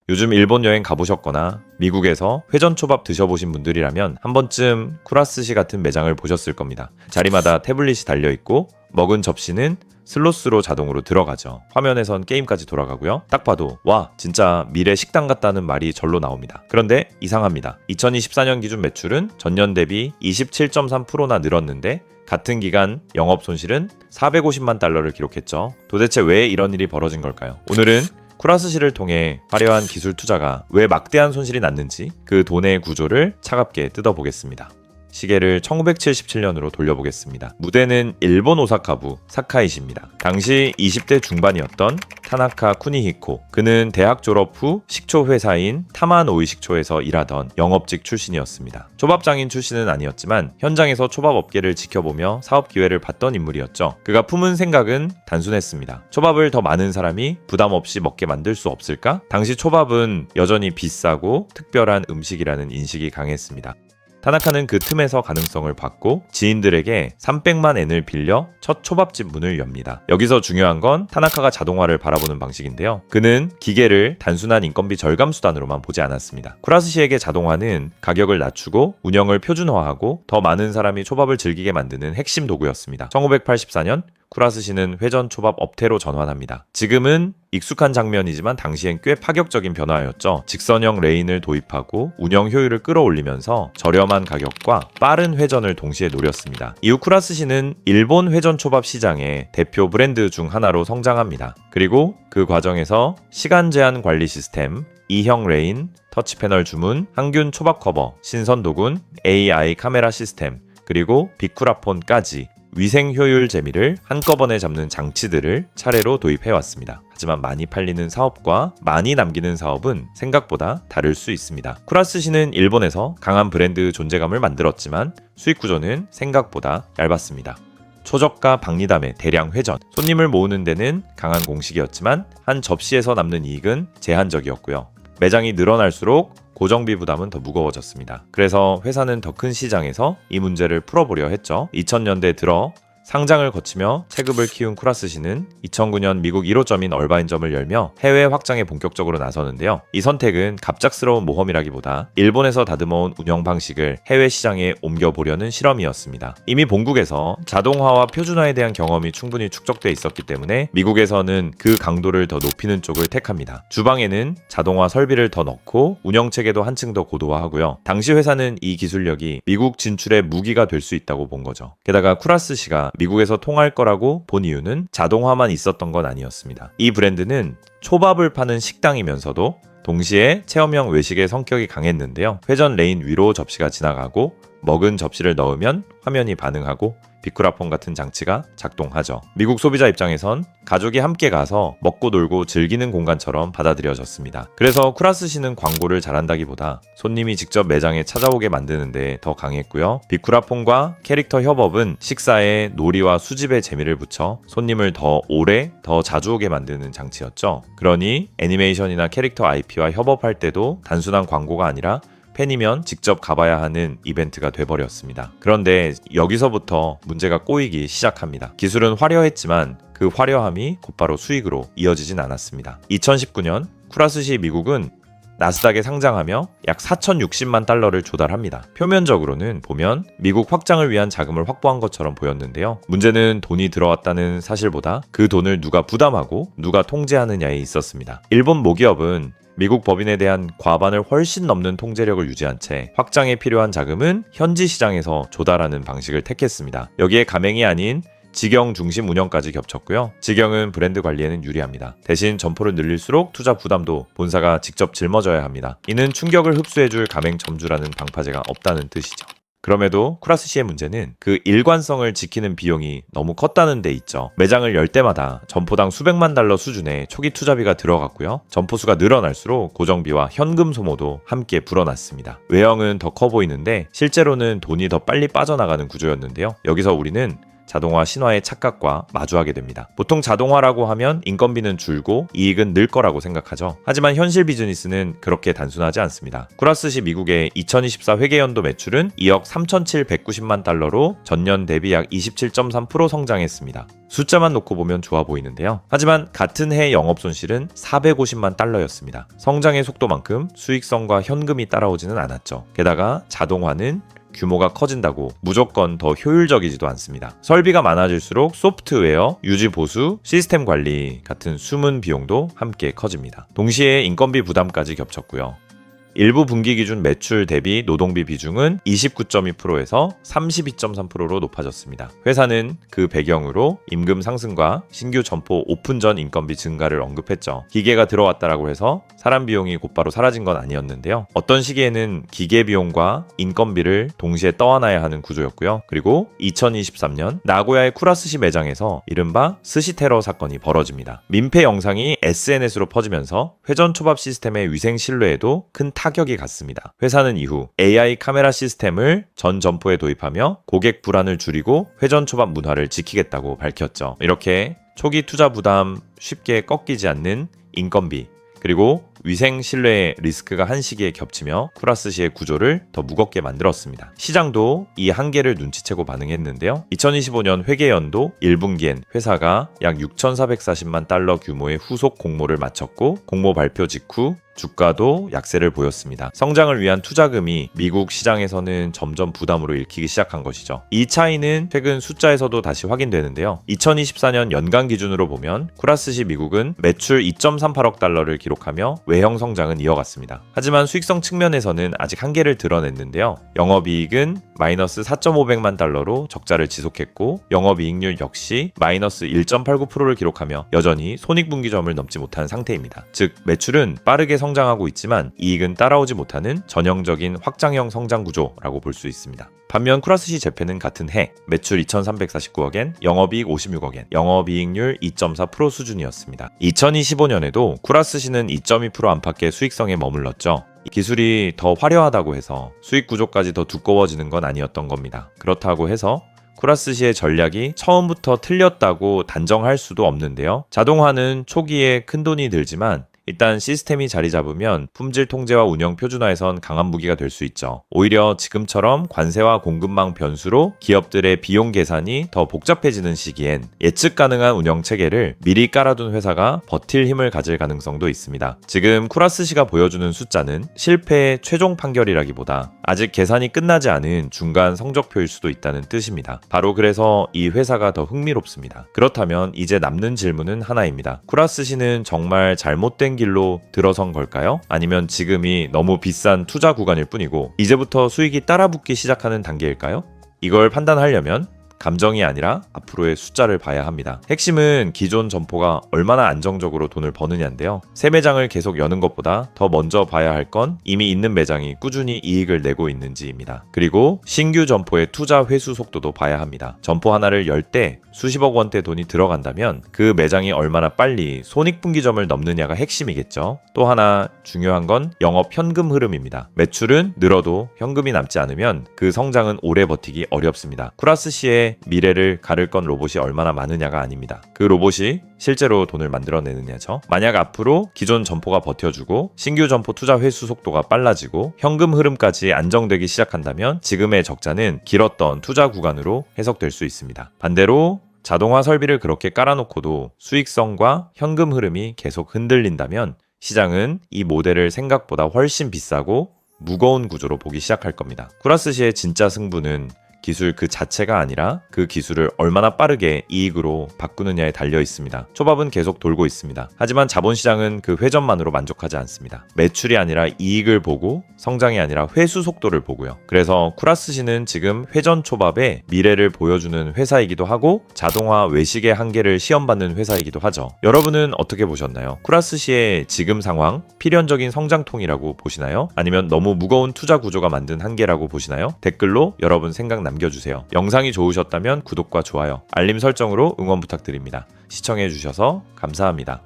요즘 일본 여행 가보셨거나 미국에서 회전초밥 드셔보신 분들이라면 한 번쯤 쿠라스시 같은 매장을 보셨을 겁니다. 자리마다 태블릿이 달려있고 먹은 접시는 슬롯으로 자동으로 들어가죠. 화면에선 게임까지 돌아가고요. 딱 봐도 와 진짜 미래 식당 같다는 말이 절로 나옵니다. 그런데 이상합니다. 2024년 기준 매출은 전년 대비 27.3%나 늘었는데 같은 기간 영업 손실은 450만 달러를 기록했죠. 도대체 왜 이런 일이 벌어진 걸까요? 오늘은 쿠라스시를 통해 화려한 기술 투자가 왜 막대한 손실이 났는지 그 돈의 구조를 차갑게 뜯어보겠습니다. 시계를 1977년으로 돌려보겠습니다. 무대는 일본 오사카부 사카이시입니다. 당시 20대 중반이었던 타나카 쿠니히코. 그는 대학 졸업 후 식초 회사인 타마노이 식초에서 일하던 영업직 출신이었습니다. 초밥장인 출신은 아니었지만 현장에서 초밥 업계를 지켜보며 사업 기회를 봤던 인물이었죠. 그가 품은 생각은 단순했습니다. 초밥을 더 많은 사람이 부담 없이 먹게 만들 수 없을까? 당시 초밥은 여전히 비싸고 특별한 음식이라는 인식이 강했습니다. 타나카는 그 틈에서 가능성을 받고 지인들에게 300만 엔을 빌려 첫 초밥집 문을 엽니다. 여기서 중요한 건 타나카가 자동화를 바라보는 방식인데요. 그는 기계를 단순한 인건비 절감 수단으로만 보지 않았습니다. 쿠라스시에게 자동화는 가격을 낮추고 운영을 표준화하고 더 많은 사람이 초밥을 즐기게 만드는 핵심 도구였습니다. 1984년 쿠라스시는 회전 초밥 업태로 전환합니다. 지금은 익숙한 장면이지만 당시엔 꽤 파격적인 변화였죠. 직선형 레인을 도입하고 운영 효율을 끌어올리면서 저렴한 가격과 빠른 회전을 동시에 노렸습니다. 이후 쿠라스시는 일본 회전 초밥 시장의 대표 브랜드 중 하나로 성장합니다. 그리고 그 과정에서 시간 제한 관리 시스템, 2형 레인, 터치 패널 주문, 항균 초밥 커버, 신선 도군, AI 카메라 시스템, 그리고 비쿠라폰까지 위생 효율 재미를 한꺼번에 잡는 장치들을 차례로 도입해왔습니다. 하지만 많이 팔리는 사업과 많이 남기는 사업은 생각보다 다를 수 있습니다. 쿠라스시는 일본에서 강한 브랜드 존재감을 만들었지만 수익 구조는 생각보다 얇았습니다. 초저가 박리담의 대량 회전, 손님을 모으는 데는 강한 공식이었지만 한 접시에서 남는 이익은 제한적이었고요. 매장이 늘어날수록 고정비 부담은 더 무거워졌습니다. 그래서 회사는 더 큰 시장에서 이 문제를 풀어보려 했죠. 2000년대 들어 상장을 거치며 체급을 키운 쿠라스시는 2009년 미국 1호점인 얼바인점을 열며 해외 확장에 본격적으로 나서는데요. 이 선택은 갑작스러운 모험이라기보다 일본에서 다듬어온 운영 방식을 해외 시장에 옮겨보려는 실험이었습니다. 이미 본국에서 자동화와 표준화에 대한 경험이 충분히 축적돼 있었기 때문에 미국에서는 그 강도를 더 높이는 쪽을 택합니다. 주방에는 자동화 설비를 더 넣고 운영체계도 한층 더 고도화하고요. 당시 회사는 이 기술력이 미국 진출의 무기가 될 수 있다고 본 거죠. 게다가 쿠라스시가 미국에서 통할 거라고 본 이유는 자동화만 있었던 건 아니었습니다. 이 브랜드는 초밥을 파는 식당이면서도 동시에 체험형 외식의 성격이 강했는데요. 회전 레인 위로 접시가 지나가고 먹은 접시를 넣으면 화면이 반응하고 비쿠라폰 같은 장치가 작동하죠. 미국 소비자 입장에선 가족이 함께 가서 먹고 놀고 즐기는 공간처럼 받아들여졌습니다. 그래서 쿠라스시는 광고를 잘한다기보다 손님이 직접 매장에 찾아오게 만드는 데 더 강했고요. 비쿠라폰과 캐릭터 협업은 식사에 놀이와 수집의 재미를 붙여 손님을 더 오래, 더 자주 오게 만드는 장치였죠. 그러니 애니메이션이나 캐릭터 IP와 협업할 때도 단순한 광고가 아니라 팬이면 직접 가봐야 하는 이벤트가 돼버렸습니다. 그런데 여기서부터 문제가 꼬이기 시작합니다. 기술은 화려했지만 그 화려함이 곧바로 수익으로 이어지진 않았습니다. 2019년 쿠라스시 미국은 나스닥에 상장하며 약 4,060만 달러를 조달합니다. 표면적으로는 보면 미국 확장을 위한 자금을 확보한 것처럼 보였는데요. 문제는 돈이 들어왔다는 사실보다 그 돈을 누가 부담하고 누가 통제하느냐에 있었습니다. 일본 모기업은 미국 법인에 대한 과반을 훨씬 넘는 통제력을 유지한 채 확장에 필요한 자금은 현지 시장에서 조달하는 방식을 택했습니다. 여기에 가맹이 아닌 직영 중심 운영까지 겹쳤고요. 직영은 브랜드 관리에는 유리합니다. 대신 점포를 늘릴수록 투자 부담도 본사가 직접 짊어져야 합니다. 이는 충격을 흡수해줄 가맹점주라는 방파제가 없다는 뜻이죠. 그럼에도 쿠라스시의 문제는 그 일관성을 지키는 비용이 너무 컸다는 데 있죠. 매장을 열 때마다 점포당 수백만 달러 수준의 초기 투자비가 들어갔고요. 점포 수가 늘어날수록 고정비와 현금 소모도 함께 불어났습니다. 외형은 더 커 보이는데 실제로는 돈이 더 빨리 빠져나가는 구조였는데요. 여기서 우리는 자동화 신화의 착각과 마주하게 됩니다. 보통 자동화라고 하면 인건비는 줄고 이익은 늘 거라고 생각하죠. 하지만 현실 비즈니스는 그렇게 단순하지 않습니다. 쿠라스시 미국의 2024 회계연도 매출은 2억 3,790만 달러로 전년 대비 약 27.3% 성장했습니다. 숫자만 놓고 보면 좋아 보이는데요. 하지만 같은 해 영업 손실은 450만 달러였습니다. 성장의 속도만큼 수익성과 현금이 따라오지는 않았죠. 게다가 자동화는 규모가 커진다고 무조건 더 효율적이지도 않습니다. 설비가 많아질수록 소프트웨어, 유지 보수, 시스템 관리 같은 숨은 비용도 함께 커집니다. 동시에 인건비 부담까지 겹쳤고요. 일부 분기 기준 매출 대비 노동비 비중은 29.2%에서 32.3%로 높아졌습니다. 회사는 그 배경으로 임금 상승과 신규 점포 오픈 전 인건비 증가를 언급했죠. 기계가 들어왔다라고 해서 사람 비용이 곧바로 사라진 건 아니었는데요. 어떤 시기에는 기계 비용과 인건비를 동시에 떠안아야 하는 구조였고요. 그리고 2023년 나고야의 쿠라스시 매장에서 이른바 스시 테러 사건이 벌어집니다. 민폐 영상이 SNS로 퍼지면서 회전 초밥 시스템의 위생 신뢰에도 큰 타격이 갔습니다. 회사는 이후 AI 카메라 시스템을 전 점포에 도입하며 고객 불안을 줄이고 회전 초밥 문화를 지키겠다고 밝혔죠. 이렇게 초기 투자 부담 쉽게 꺾이지 않는 인건비 그리고 위생 신뢰의 리스크가 한 시기에 겹치며 쿠라스시의 구조를 더 무겁게 만들었습니다. 시장도 이 한계를 눈치채고 반응했는데요. 2025년 회계연도 1분기엔 회사가 약 6,440만 달러 규모의 후속 공모를 마쳤고 공모 발표 직후 주가도 약세를 보였습니다. 성장을 위한 투자금이 미국 시장에서는 점점 부담으로 읽히기 시작한 것이죠. 이 차이는 최근 숫자에서도 다시 확인되는데요. 2024년 연간 기준으로 보면 쿠라스시 미국은 매출 2.38억 달러를 기록하며 외형 성장은 이어갔습니다. 하지만 수익성 측면에서는 아직 한계를 드러냈는데요. 영업이익은 마이너스 4,500만 달러로 적자를 지속했고 영업이익률 역시 마이너스 1.89%를 기록하며 여전히 손익분기점을 넘지 못한 상태입니다. 즉 매출은 빠르게 성장하고 있지만 이익은 따라오지 못하는 전형적인 확장형 성장 구조라고 볼 수 있습니다. 반면 쿠라스시 재팬은 같은 해 매출 2,349억엔, 영업이익 56억엔, 영업이익률 2.4% 수준이었습니다. 2025년에도 쿠라스시는 2.2% 안팎의 수익성에 머물렀죠. 기술이 더 화려하다고 해서 수익 구조까지 더 두꺼워지는 건 아니었던 겁니다. 그렇다고 해서 쿠라스시의 전략이 처음부터 틀렸다고 단정할 수도 없는데요. 자동화는 초기에 큰돈이 들지만 일단 시스템이 자리 잡으면 품질 통제와 운영 표준화에선 강한 무기가 될 수 있죠. 오히려 지금처럼 관세와 공급망 변수로 기업들의 비용 계산이 더 복잡해지는 시기엔 예측 가능한 운영 체계를 미리 깔아둔 회사가 버틸 힘을 가질 가능성도 있습니다. 지금 쿠라스시가 보여주는 숫자는 실패의 최종 판결이라기보다 아직 계산이 끝나지 않은 중간 성적표일 수도 있다는 뜻입니다. 바로 그래서 이 회사가 더 흥미롭습니다. 그렇다면 이제 남는 질문은 하나입니다. 쿠라스시는 정말 잘못된 길로 들어선 걸까요? 아니면 지금이 너무 비싼 투자 구간일 뿐이고 이제부터 수익이 따라붙기 시작하는 단계일까요? 이걸 판단하려면 감정이 아니라 앞으로의 숫자를 봐야 합니다. 핵심은 기존 점포가 얼마나 안정적으로 돈을 버느냐인데요. 새 매장을 계속 여는 것보다 더 먼저 봐야 할 건 이미 있는 매장이 꾸준히 이익을 내고 있는지입니다. 그리고 신규 점포의 투자 회수 속도도 봐야 합니다. 점포 하나를 열 때 수십억 원대 돈이 들어간다면 그 매장이 얼마나 빨리 손익분기점을 넘느냐가 핵심이겠죠. 또 하나 중요한 건 영업 현금 흐름입니다. 매출은 늘어도 현금이 남지 않으면 그 성장은 오래 버티기 어렵습니다. 쿠라스시의 미래를 가를 건 로봇이 얼마나 많으냐가 아닙니다. 그 로봇이 실제로 돈을 만들어내느냐죠. 만약 앞으로 기존 점포가 버텨주고 신규 점포 투자 회수 속도가 빨라지고 현금 흐름까지 안정되기 시작한다면 지금의 적자는 길었던 투자 구간으로 해석될 수 있습니다. 반대로 자동화 설비를 그렇게 깔아놓고도 수익성과 현금 흐름이 계속 흔들린다면 시장은 이 모델을 생각보다 훨씬 비싸고 무거운 구조로 보기 시작할 겁니다. 쿠라스시의 진짜 승부는 기술 그 자체가 아니라 그 기술을 얼마나 빠르게 이익으로 바꾸느냐에 달려 있습니다. 초밥은 계속 돌고 있습니다. 하지만 자본시장은 그 회전만으로 만족하지 않습니다. 매출이 아니라 이익을 보고 성장이 아니라 회수 속도를 보고요. 그래서 쿠라스시는 지금 회전 초밥의 미래를 보여주는 회사이기도 하고 자동화 외식의 한계를 시험받는 회사이기도 하죠. 여러분은 어떻게 보셨나요? 쿠라스시의 지금 상황 필연적인 성장통이라고 보시나요? 아니면 너무 무거운 투자 구조가 만든 한계라고 보시나요? 댓글로 여러분 생각 남겨주세요. 영상이 좋으셨다면 구독과 좋아요, 알림 설정으로 응원 부탁드립니다. 시청해주셔서 감사합니다.